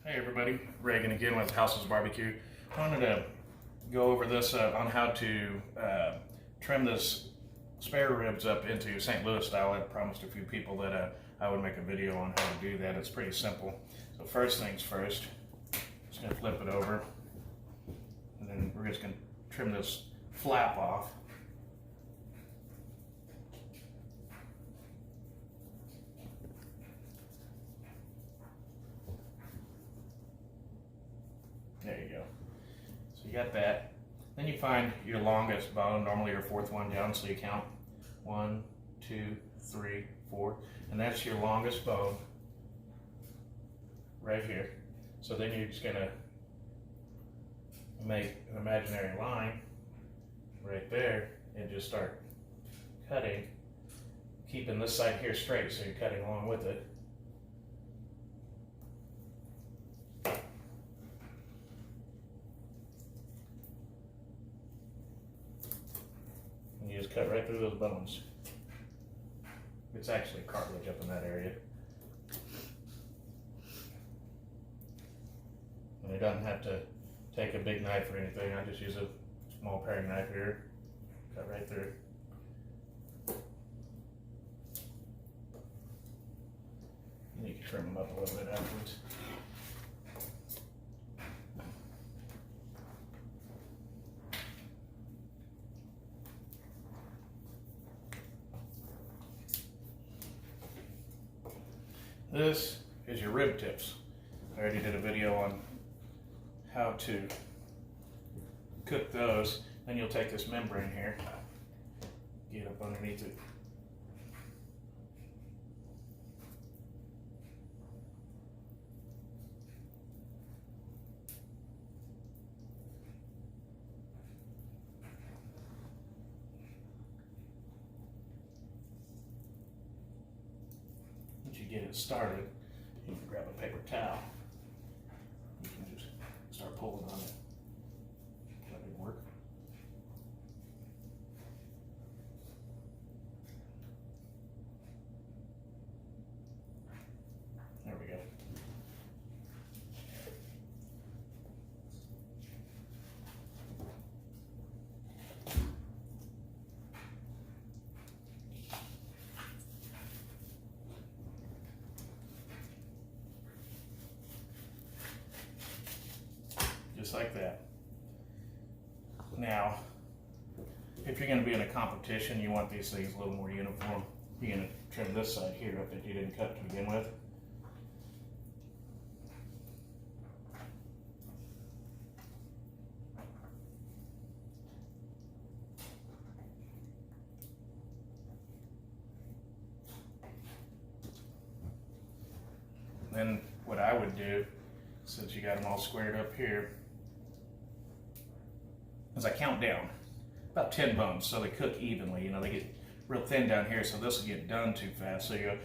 Hey everybody, Reagan again with House's BBQ. I wanted to go over this on how to trim this spare ribs up into St. Louis style. I promised a few people that I would make a video on how to do that. It's pretty simple. So first things first, just going to flip it over, and then we're just going to trim this flap off. There you go. So you got that. Then you find your longest bone, normally your fourth one down, so you count 1, 2, 3, 4, and that's your longest bone right here. So then you're just gonna make an imaginary line right there and just start cutting, keeping this side here straight, so you're cutting along with it. You just cut right through those bones. It's actually cartilage up in that area. And it doesn't have to take a big knife or anything. I just use a small paring knife here. Cut right through. And you can trim them up a little bit afterwards. This is your rib tips. I already did a video on how to cook those. Then you'll take this membrane here, get up underneath it. Once you get it started, you can grab a paper towel. You can just start pulling on it. That didn't work. There we go. Just like that. Now, if you're going to be in a competition, you want these things a little more uniform. You're going to trim this side here up that you didn't cut to begin with. Then what I would do, since you got them all squared up here, is I count down about 10 bones so they cook evenly. You know, they get real thin down here, so this will get done too fast. So you go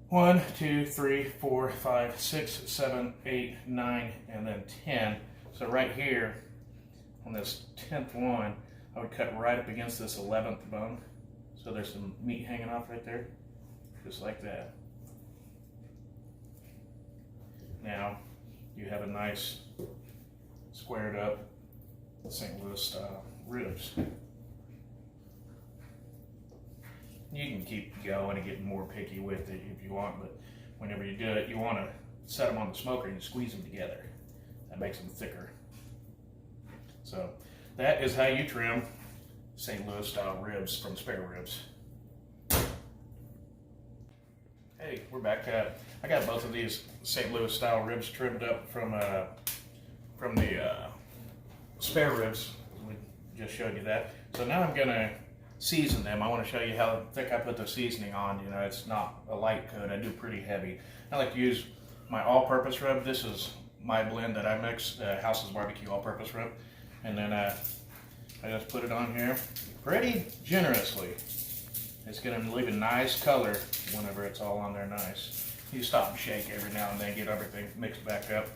1, 2, 3, 4, 5, 6, 7, 8, 9, and then 10. So right here on this 10th one, I would cut right up against this 11th bone. So there's some meat hanging off right there, just like that. Now you have a nice squared up St. Louis style ribs. You can keep going and get more picky with it if you want, but whenever you do it, you want to set them on the smoker and you squeeze them together. That makes them thicker. So that is how you trim St. Louis style ribs from spare ribs. Hey, we're back. I got both of these St. Louis style ribs trimmed up from the spare ribs. We just showed you that. So now I'm gonna season them. I want to show you how thick I put the seasoning on. You know, it's not a light coat. I do pretty heavy. I like to use my all-purpose rub. This is my blend that I mix, House's BBQ all-purpose rub, and then I just put it on here pretty generously. It's going to leave a nice color whenever it's all on there nice. You stop and shake every now and then, get everything mixed back up.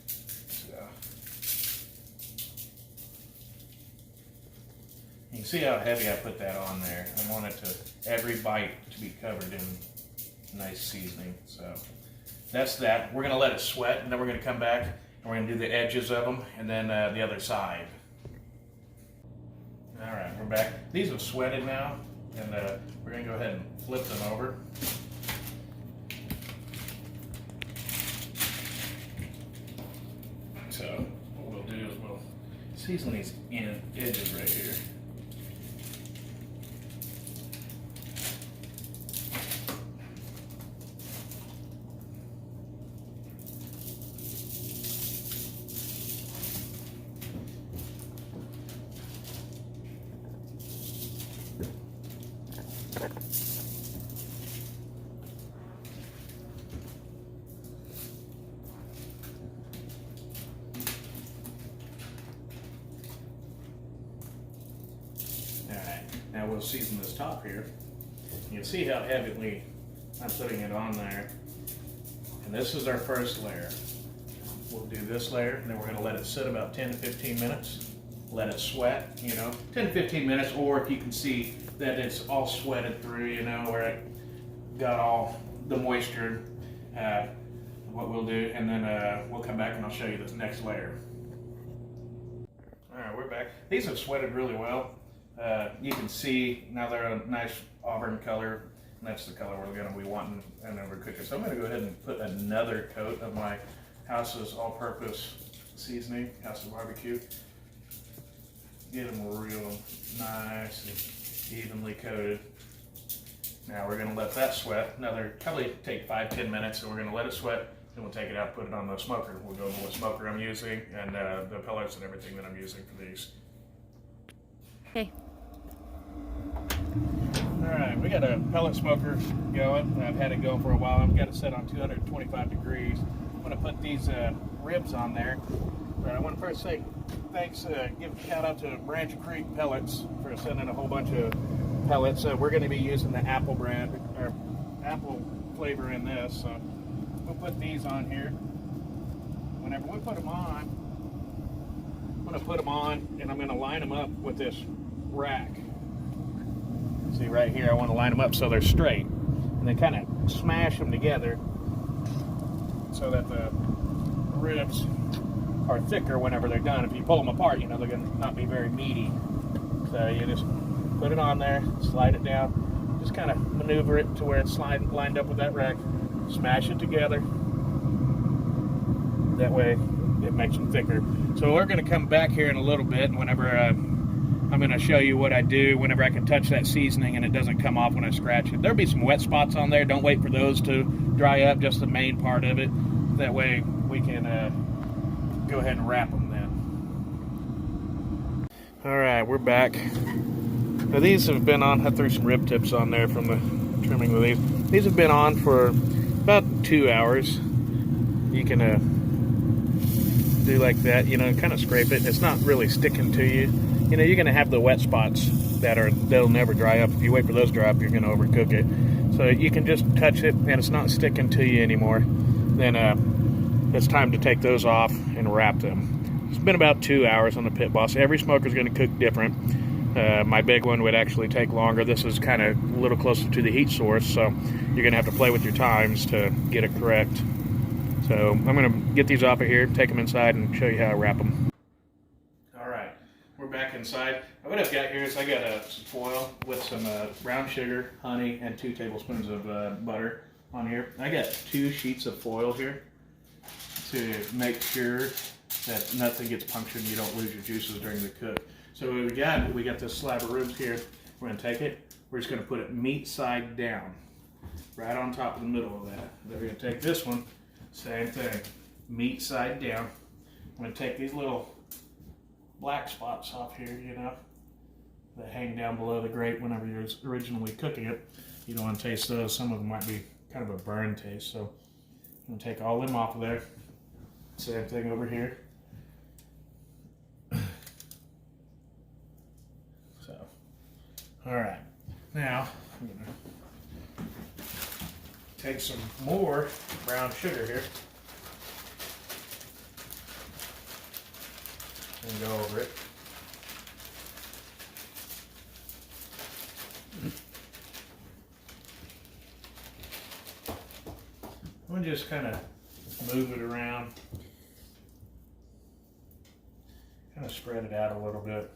So, you can see how heavy I put that on there. I want it to, every bite to be covered in nice seasoning. So that's that. We're gonna let it sweat, and then we're gonna come back and we're gonna do the edges of them, and then the other side. All right, we're back. These have sweated now, and we're gonna go ahead and flip them over. So what we'll do is we'll season these edges right here. Now we'll season this top here. You can see how heavily I'm putting it on there. And this is our first layer. We'll do this layer, and then we're gonna let it sit about 10 to 15 minutes. Let it sweat, 10 to 15 minutes, or if you can see that it's all sweated through, where it got all the moisture, what we'll do, and then we'll come back and I'll show you this next layer. All right, we're back. These have sweated really well. You can see now they're a nice auburn color, and that's the color we're going to be wanting and then we're cooking. So I'm going to go ahead and put another coat of my House's all-purpose seasoning, House of BBQ. Get them real nice and evenly coated. Now we're going to let that sweat. Another probably take 5-10 minutes, so we're going to let it sweat. Then we'll take it out, put it on the smoker. We'll go over what smoker I'm using and the pellets and everything that I'm using for these. Okay. All right, we got a pellet smoker going. I've had it going for a while. I've got it set on 225 degrees. I'm going to put these ribs on there. But I want to first say thanks, give a shout out to Branch Creek Pellets for sending a whole bunch of pellets. We're going to be using the apple brand, or apple flavor in this. So we'll put these on here. Whenever we put them on, I'm going to put them on and I'm going to line them up with this rack. See right here, I want to line them up so they're straight, and then kind of smash them together so that the ribs are thicker whenever they're done. If you pull them apart, they're going to not be very meaty. So you just put it on there, slide it down, just kind of maneuver it to where it's lined up with that rack, smash it together. That way it makes them thicker. So we're going to come back here in a little bit, and whenever I'm going to show you what I do whenever I can touch that seasoning and it doesn't come off when I scratch it. There'll be some wet spots on there. Don't wait for those to dry up, just the main part of it. That way we can go ahead and wrap them then. All right, we're back. Now these have been on, I threw some rib tips on there from the trimming with these. These have been on for about 2 hours. You can do like that, kind of scrape it. It's not really sticking to you. You're going to have the wet spots they'll never dry up. If you wait for those to dry up, you're going to overcook it. So you can just touch it and it's not sticking to you anymore. Then it's time to take those off and wrap them. It's been about 2 hours on the Pit Boss. Every smoker is going to cook different. My big one would actually take longer. This is kind of a little closer to the heat source, so you're going to have to play with your times to get it correct. So I'm going to get these off of here, take them inside, and show you how I wrap them. We're back inside. What I've got here is I got some foil with some brown sugar, honey, and 2 tablespoons of butter on here. I got 2 sheets of foil here to make sure that nothing gets punctured and you don't lose your juices during the cook. So what we got this slab of ribs here. We're going to take it. We're just going to put it meat side down, right on top of the middle of that. Then we're going to take this one, same thing, meat side down. I'm going to take these little black spots off here, that hang down below the grate whenever you're originally cooking it. You don't want to taste those. Some of them might be kind of a burn taste. So I'm going to take all them off of there. Same thing over here. So, all right. Now, I'm going to take some more brown sugar here and go over it. I'm gonna just kind of move it around, kind of spread it out a little bit.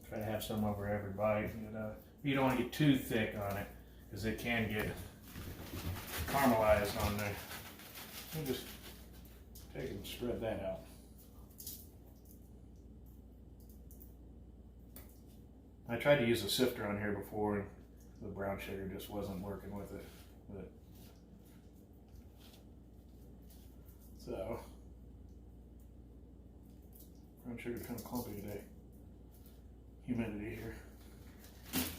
Try to have some over every bite. You don't want to get too thick on it because it can get caramelized on there. I'll just take and spread that out. I tried to use a sifter on here before and the brown sugar just wasn't working with it. So, brown sugar's kind of clumpy today. Humidity here.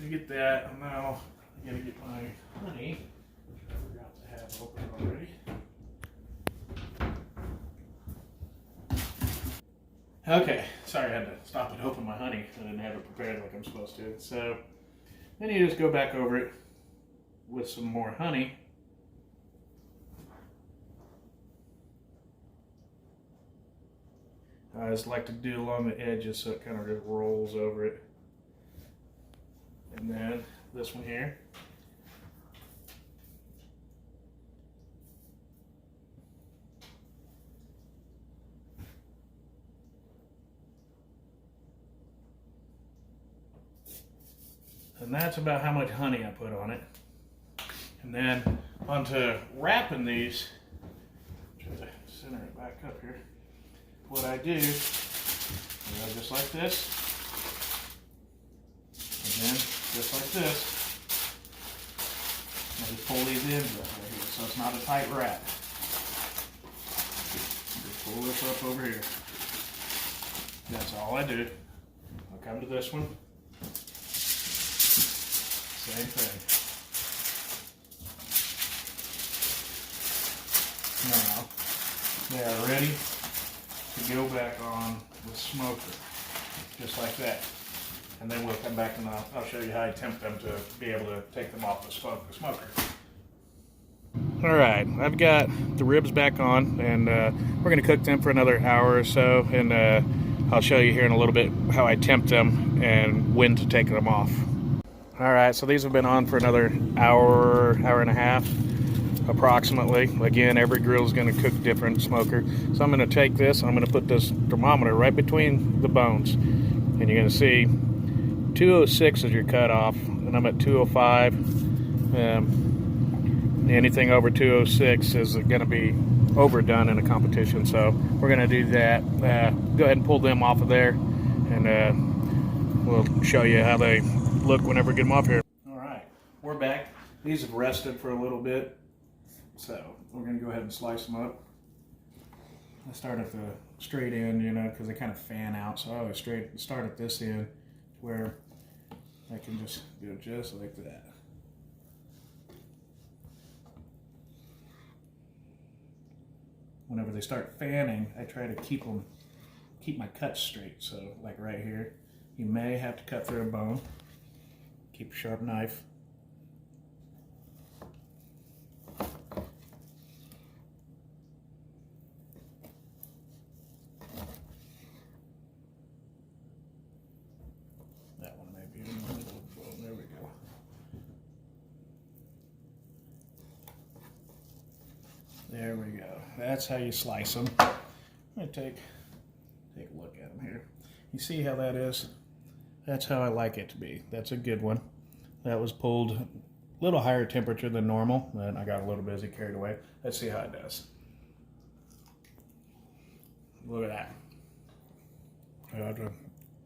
To get that, now I gotta get my honey, which I forgot to have open already. Okay, sorry I had to stop and open my honey. I didn't have it prepared like I'm supposed to. So then you just go back over it with some more honey. I just like to do along the edges so it kind of just rolls over it. And then this one here. And that's about how much honey I put on it. And then onto wrapping these, try to center it back up here. What I do, just like this, and then just like this, I just pull these ends up right here, so it's not a tight wrap. Just pull this up over here. That's all I do. I'll come to this one. Same thing. Now, they are ready to go back on the smoker, just like that. And then we'll come back and I'll show you how I tempt them to be able to take them off the smoker. All right, I've got the ribs back on, and we're gonna cook them for another hour or so, and I'll show you here in a little bit how I tempt them and when to take them off. All right, so these have been on for another hour, hour and a half, approximately. Again, every grill is going to cook different smoker. So I'm going to take this, I'm going to put this thermometer right between the bones. And you're going to see 206 is your cutoff, and I'm at 205. Anything over 206 is going to be overdone in a competition. So we're going to do that. Go ahead and pull them off of there, and we'll show you how they look whenever we get them off here. All right, we're back. These have rested for a little bit, so we're going to go ahead and slice them up. I start at the straight end, because they kind of fan out, so I always start at this end where I can just do it just like that. Whenever they start fanning, I try to keep my cuts straight. So like right here, you may have to cut through a bone. Keep a sharp knife. That one may be in the middle. There we go. There we go. That's how you slice them. I'm going to take a look at them here. You see how that is? That's how I like it to be. That's a good one. That was pulled a little higher temperature than normal, and I got a little busy, carried away. Let's see how it does. Look at that. I got a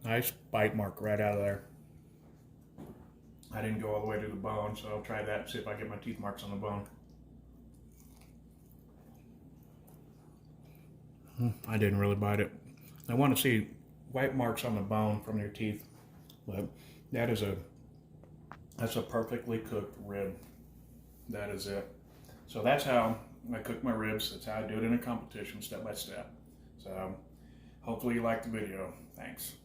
nice bite mark right out of there. I didn't go all the way to the bone, so I'll try that and see if I get my teeth marks on the bone. I didn't really bite it. I want to see white marks on the bone from your teeth. But that's a perfectly cooked rib. That is it. So that's how I cook my ribs. That's how I do it in a competition, step by step. So hopefully you liked the video. Thanks.